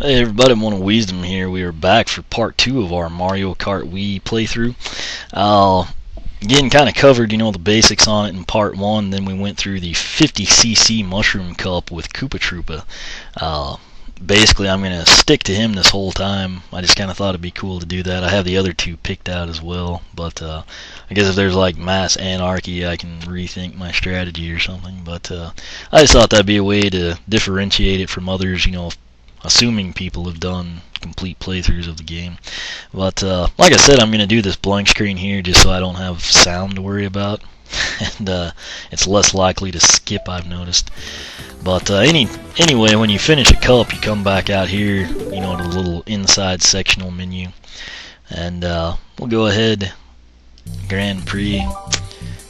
Hey everybody, I'm One Wisdom here. We are back for part 2 of our Mario Kart Wii playthrough. Getting kind of covered, the basics on it in part 1. Then we went through the 50cc Mushroom Cup with Koopa Troopa. Basically, I'm going to stick to him this whole time. I just kind of thought it'd be cool to do that. I have the other two picked out as well, but I guess if there's like mass anarchy, I can rethink my strategy or something. But I just thought that'd be a way to differentiate it from others, assuming people have done complete playthroughs of the game. But like I said, I'm going to do this blank screen here just so I don't have sound to worry about. And it's less likely to skip, I've noticed. But anyway, when you finish a cup, you come back out here, to the little inside sectional menu. And we'll go ahead, Grand Prix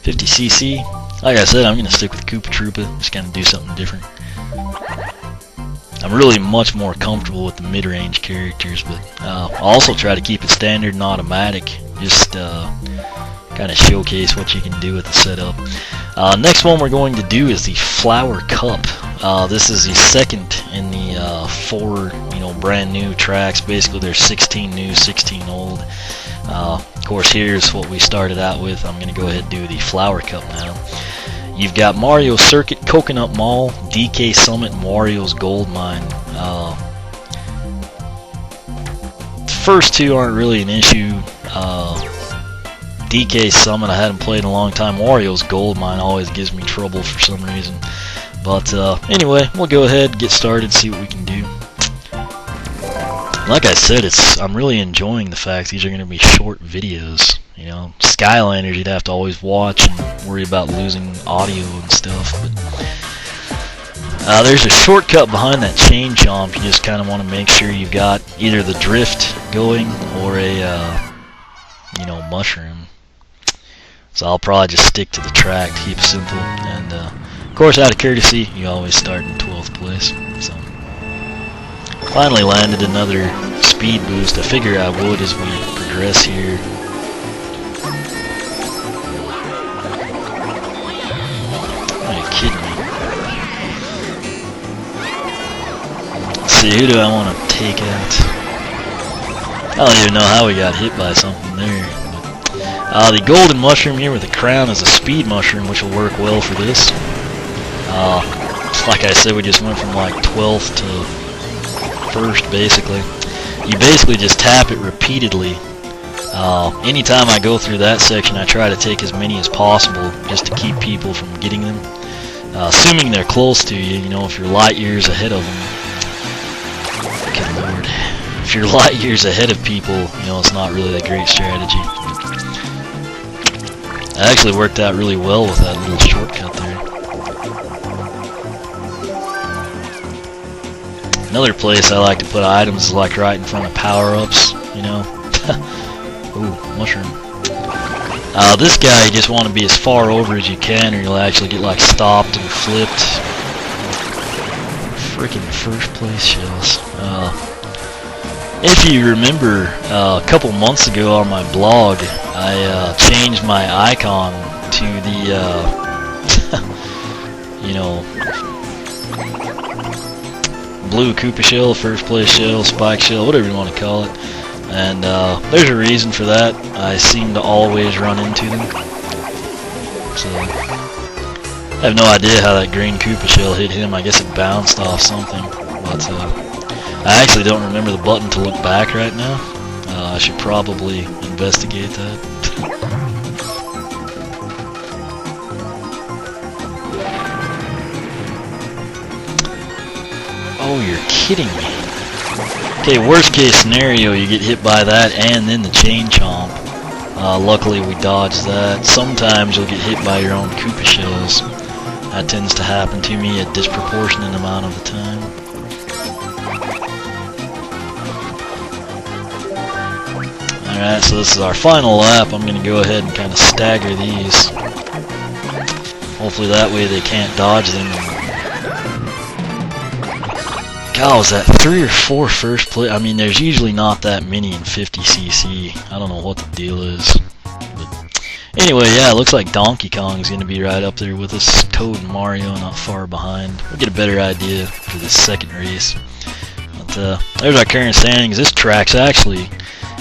50cc. Like I said, I'm going to stick with Koopa Troopa, just kind of do something different. I'm really much more comfortable with the mid-range characters, but I'll also try to keep it standard and automatic, just kind of showcase what you can do with the setup. Next one we're going to do is the Flower Cup. This is the second in the 4 brand new tracks. Basically there's 16 new, 16 old. Of course, here's what we started out with. I'm going to go ahead and do the Flower Cup now. You've got Mario Circuit, Coconut Mall, DK Summit, and Wario's Gold Mine. First two aren't really an issue. DK Summit I hadn't played in a long time. Wario's Gold Mine always gives me trouble for some reason. But anyway, we'll go ahead and get started, see what we can do. Like I said, I'm really enjoying the fact these are going to be short videos. Skylanders you'd have to always watch and worry about losing audio and stuff. But there's a shortcut behind that chain chomp. You just kind of want to make sure you've got either the drift going or a mushroom. So I'll probably just stick to the track to keep it simple. And of course, out of courtesy, you always start in 12th place. So finally landed another speed boost. I figure I would as we progress here. Are you kidding me? Let's see, who do I want to take out? I don't even know how we got hit by something there. But, the golden mushroom here with the crown is a speed mushroom, which will work well for this. Like I said, we just went from like 12th to 1st, basically. You basically just tap it repeatedly. Anytime I go through that section, I try to take as many as possible just to keep people from getting them. Assuming they're close to you, if you're light years ahead of them. Good lord. If you're light years ahead of people, it's not really a great strategy. It actually worked out really well with that little shortcut there. Another place I like to put items is like right in front of power-ups, Ooh, mushroom. This guy, you just want to be as far over as you can or you'll actually get like stopped and flipped. Freaking first place shells. If you remember, a couple months ago on my blog, I changed my icon to the, blue Koopa shell, first place shell, spike shell, whatever you want to call it. And there's a reason for that. I seem to always run into them. So I have no idea how that green Koopa shell hit him. I guess it bounced off something. But I actually don't remember the button to look back right now. I should probably investigate that. Oh, you're kidding me. Okay, worst case scenario, you get hit by that and then the chain chomp. Luckily we dodged that. Sometimes you'll get hit by your own Koopa shells. That tends to happen to me a disproportionate amount of the time. Alright, so this is our final lap. I'm going to go ahead and kind of stagger these. Hopefully that way they can't dodge them. God, was that 3 or 4 first place? I mean, there's usually not that many in 50cc. I don't know what the deal is. But anyway, yeah, it looks like Donkey Kong is going to be right up there with us. Toad and Mario not far behind. We'll get a better idea for this second race. But there's our current standings. This track's actually,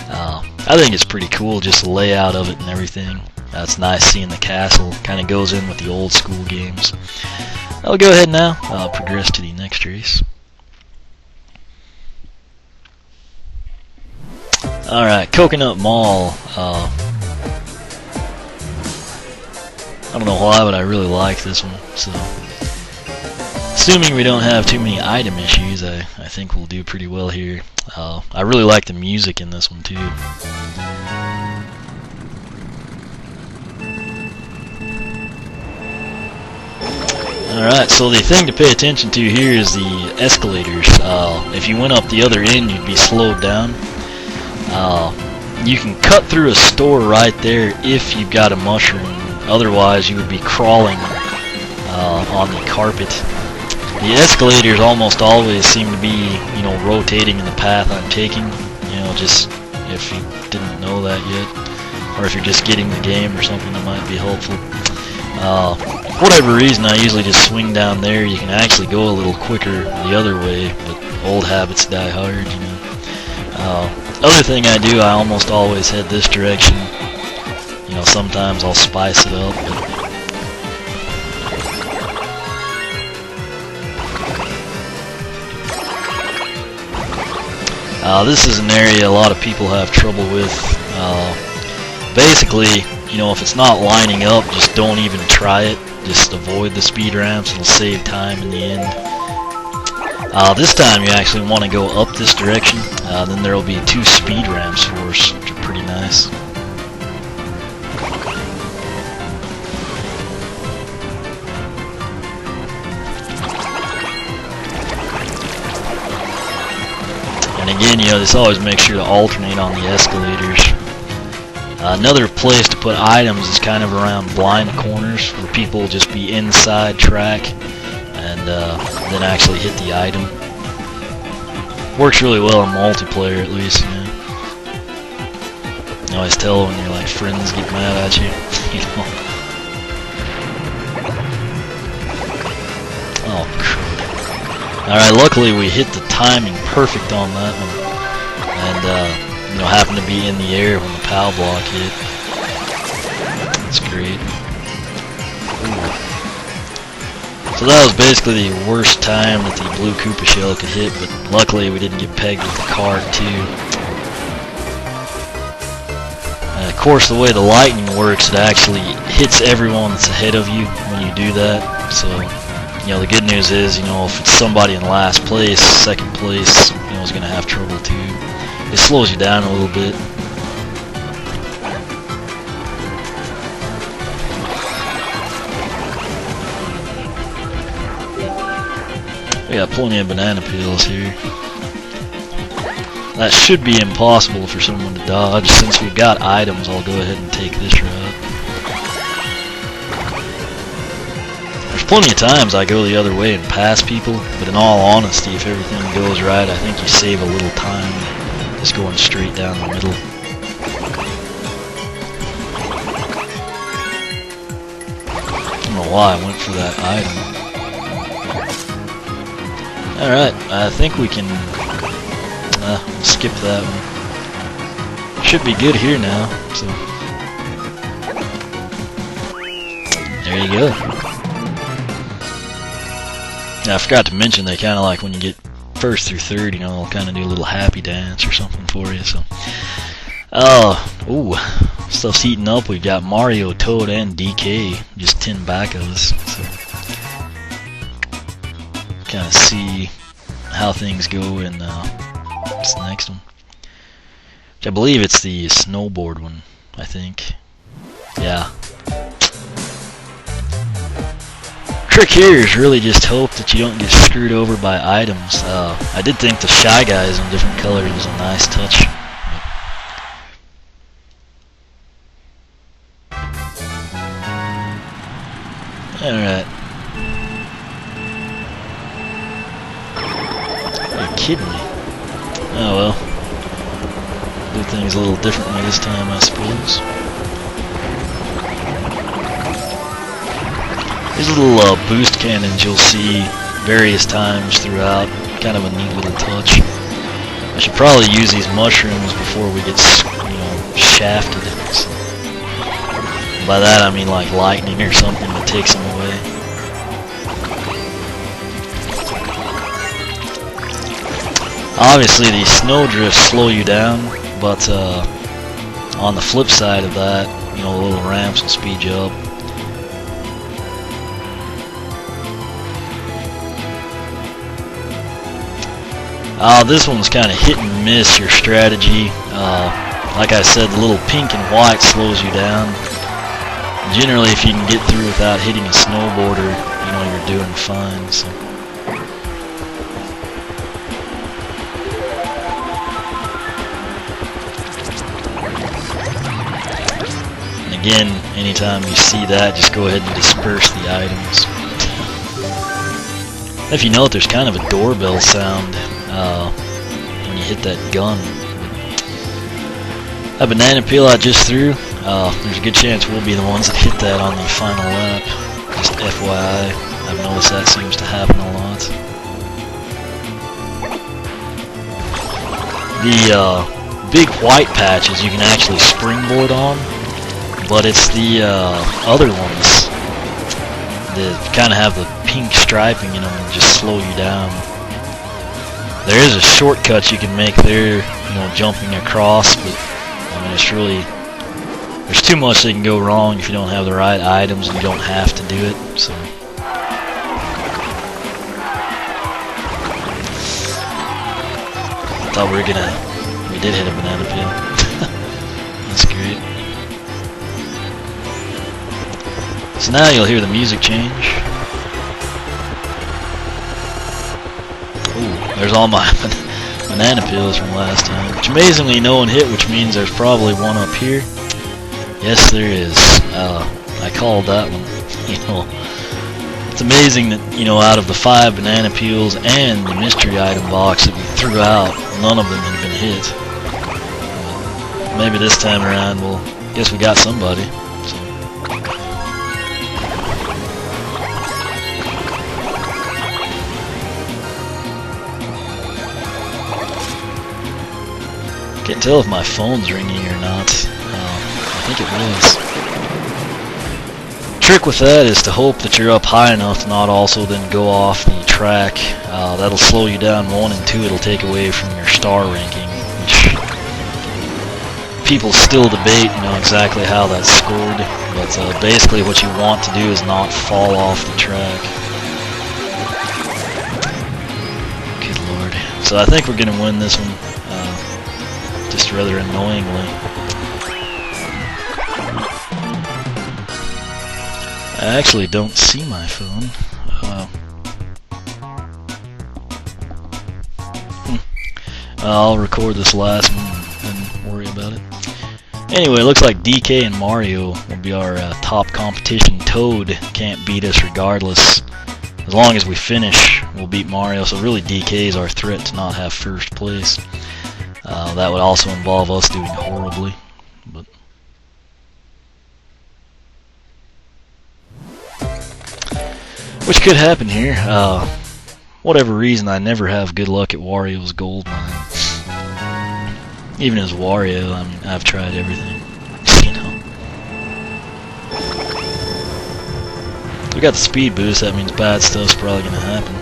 I think it's pretty cool, just the layout of it and everything. It's nice seeing the castle. Kind of goes in with the old school games. I'll go ahead now. I'll progress to the next race. Alright, Coconut Mall. I don't know why, but I really like this one. So, assuming we don't have too many item issues, I think we'll do pretty well here. I really like the music in this one too. Alright, so the thing to pay attention to here is the escalators. If you went up the other end, you'd be slowed down. You can cut through a store right there if you've got a mushroom. Otherwise, you would be crawling on the carpet. The escalators almost always seem to be, you know, rotating in the path I'm taking. You know, just if you didn't know that yet, or if you're just getting the game or something, that might be helpful. Whatever reason, I usually just swing down there. You can actually go a little quicker the other way, but old habits die hard, you know. Other thing I do, I almost always head this direction. You know, sometimes I'll spice it up, but this is an area a lot of people have trouble with. Basically, you know, if it's not lining up, just don't even try it. Just avoid the speed ramps. It'll save time in the end. This time you actually want to go up this direction. Then there will be 2 speed ramps for us, which are pretty nice. And again, you know, just always make sure to alternate on the escalators. Another place to put items is kind of around blind corners, where people will just be inside track and then actually hit the item. Works really well in multiplayer, at least. You know, you always tell when your like friends get mad at you. You know. Oh crap! All right, luckily we hit the timing perfect on that one, and you know, happened to be in the air when the POW block hit. That's great. Ooh. So that was basically the worst time that the blue Koopa shell could hit, but luckily we didn't get pegged with the cart too. Of course, the way the lightning works, it actually hits everyone that's ahead of you when you do that. So, you know, the good news is, you know, if it's somebody in last place, second place, you know, is going to have trouble too. It slows you down a little bit. We got plenty of banana peels here. That should be impossible for someone to dodge. Since we've got items, I'll go ahead and take this route. There's plenty of times I go the other way and pass people, but in all honesty, if everything goes right, I think you save a little time just going straight down the middle. I don't know why I went for that item. Alright, I think we can we'll skip that one. Should be good here now, so there you go. Now, I forgot to mention, they kind of like when you get first through third, you know, they'll kind of do a little happy dance or something for you. So, ooh, stuff's heating up. We've got Mario, Toad, and DK, just 10 backos. So, kind of see how things go in this next one. Which I believe it's the snowboard one, I think. Yeah. Trick here is really just hope that you don't get screwed over by items. I did think the Shy Guys in different colors was a nice touch. Alright. Are you kidding me? Oh well. Do things a little differently this time, I suppose. These little boost cannons you'll see various times throughout. Kind of a neat little touch. I should probably use these mushrooms before we get, shafted. So, by that I mean like lightning or something that takes them away. Obviously these snowdrifts slow you down, but on the flip side of that, the little ramps will speed you up. This one's kind of hit and miss your strategy. Like I said, the little pink and white slows you down. Generally, if you can get through without hitting a snowboarder, you're doing fine. So. And again, anytime you see that, just go ahead and disperse the items. If you note, there's kind of a doorbell sound when you hit that gun. That banana peel I just threw, there's a good chance we'll be the ones that hit that on the final lap. Just FYI, I've noticed that seems to happen a lot. The big white patches you can actually springboard on, but it's the other ones that kind of have the pink striping in them and just slow you down. There is a shortcut you can make there, jumping across, but I mean, it's really, there's too much that can go wrong if you don't have the right items and you don't have to do it. So I thought we did hit a banana peel. That's great. So now you'll hear the music change. Ooh, there's all my banana peels from last time, which amazingly no one hit, which means there's probably one up here. Yes, there is. I called that one. It's amazing that, out of the 5 banana peels and the mystery item box that we threw out, none of them had been hit. Maybe this time around guess we got somebody. So. Can't tell if my phone's ringing or not. I think it was. Trick with that is to hope that you're up high enough to not also then go off the track. That'll slow you down 1, and 2, it'll take away from your star ranking, which people still debate, exactly how that's scored. But basically, what you want to do is not fall off the track. Good lord. So I think we're gonna win this one. Just rather annoyingly. I actually don't see my phone. I'll record this last one and worry about it. Anyway, it looks like DK and Mario will be our top competition. Toad can't beat us regardless. As long as we finish, we'll beat Mario. So really DK is our threat to not have first place. That would also involve us doing horribly, but which could happen here. Whatever reason, I never have good luck at Wario's gold mine. Even as Wario, I mean, I've tried everything. We got the speed boost. That means bad stuff's probably gonna happen.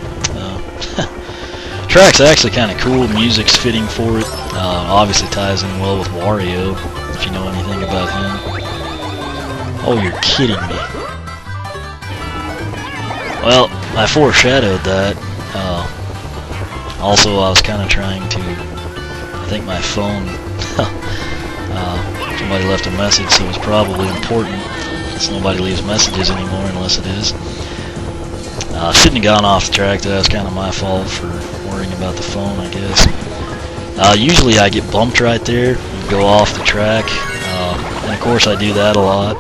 Track's actually kind of cool. Music's fitting for it. Obviously ties in well with Wario, if you know anything about him. Oh, you're kidding me. Well, I foreshadowed that. Also, I was kind of trying to, I think my phone, somebody left a message, so it's probably important. Since nobody leaves messages anymore unless it is. Shouldn't have gone off the track. That was kind of my fault for worrying about the phone, I guess. Usually I get bumped right there and go off the track, and of course I do that a lot.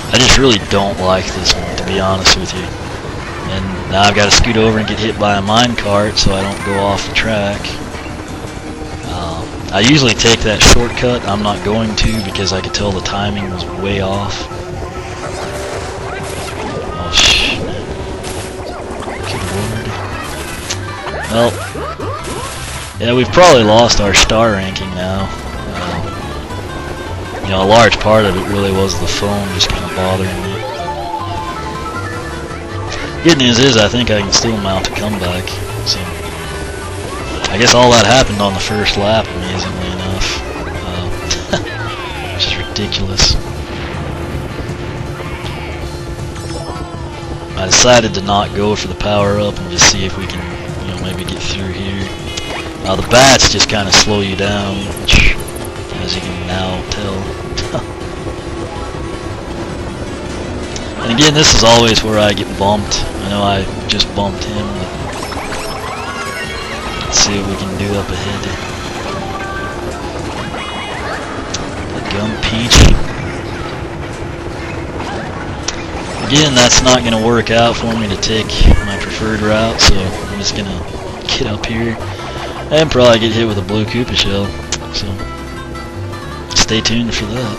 I just really don't like this one, to be honest with you. And now I've got to scoot over and get hit by a minecart so I don't go off the track. I usually take that shortcut. I'm not going to because I could tell the timing was way off. Oh shit. Good lord. Well, Yeah, we've probably lost our star ranking now. You know, a large part of it really was the phone just kind of bothering me. Good news is I think I can still mount a comeback. So I guess all that happened on the first lap, amazingly enough. Which is ridiculous. I decided to not go for the power up and just see if we can, you know, maybe get through here. The bats just kind of slow you down, which, as you can now tell. And again, this is always where I get bumped. I know I just bumped him, but let's see what we can do up ahead. The gum peach. Again, that's not going to work out for me to take my preferred route, so I'm just going to get up here and probably get hit with a blue Koopa shell. So stay tuned for that.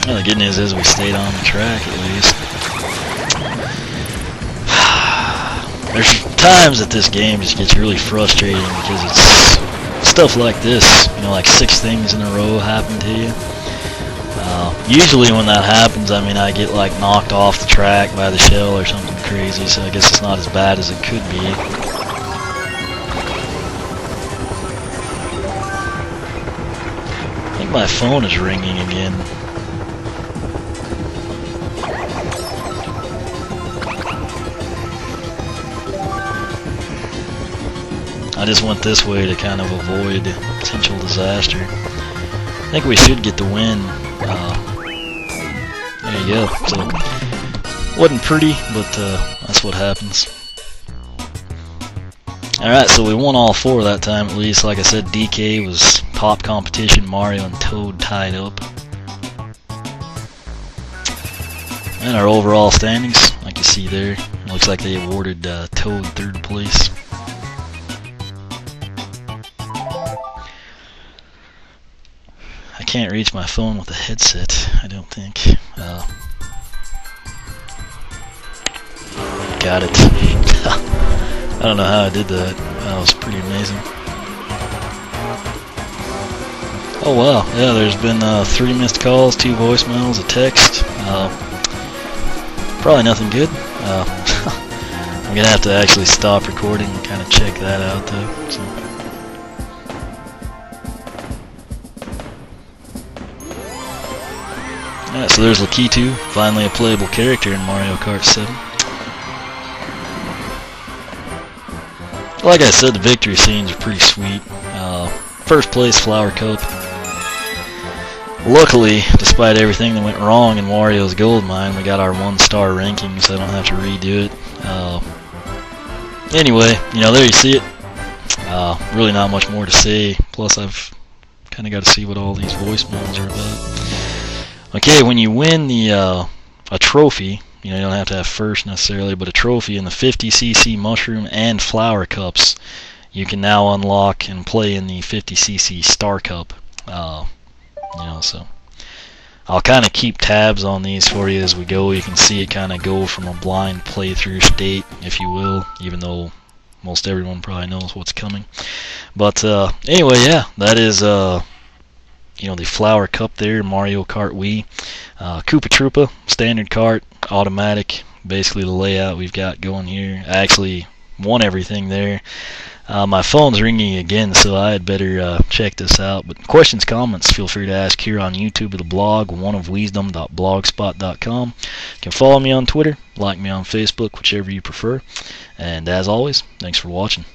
Well, the good news is we stayed on the track at least. There's times that this game just gets really frustrating because it's stuff like this, you know, like 6 things in a row happen to you. Usually when that happens, I mean, I get like knocked off the track by the shell or something crazy, so I guess it's not as bad as it could be. I think my phone is ringing again. I just went this way to kind of avoid potential disaster. I think we should get the win. There you go. So, wasn't pretty, but that's what happens. Alright, so we won all 4 that time at least. Like I said, DK was top competition. Mario and Toad tied up. And our overall standings, like you see there, looks like they awarded Toad 3rd place. I can't reach my phone with a headset, I don't think. Got it. I don't know how I did that. That was pretty amazing. Oh wow, yeah, there's been 3 missed calls, 2 voicemails, a text. Probably nothing good. I'm gonna have to actually stop recording and kind of check that out though. So. Alright, so there's Lakitu, finally a playable character in Mario Kart 7. Like I said, the victory scenes are pretty sweet. First place Flower Cup. Luckily, despite everything that went wrong in Wario's Gold Mine, we got our 1-star ranking, so I don't have to redo it. Anyway, you know, there you see it. Really not much more to say. Plus, I've kind of got to see what all these voicemails are about. Okay, when you win the a trophy, you know, you don't have to have first necessarily, but a trophy in the 50cc mushroom and flower cups, you can now unlock and play in the 50cc star cup. You know, so I'll kind of keep tabs on these for you as we go. You can see it kind of go from a blind playthrough state, if you will, even though most everyone probably knows what's coming. But anyway, yeah, that is you know, the flower cup there, Mario Kart Wii. Koopa Troopa, standard cart, automatic, basically the layout we've got going here. I actually won everything there. My phone's ringing again, so I had better check this out. But questions, comments, feel free to ask here on YouTube or the blog, oneofwisdom.blogspot.com. You can follow me on Twitter, like me on Facebook, whichever you prefer. And as always, thanks for watching.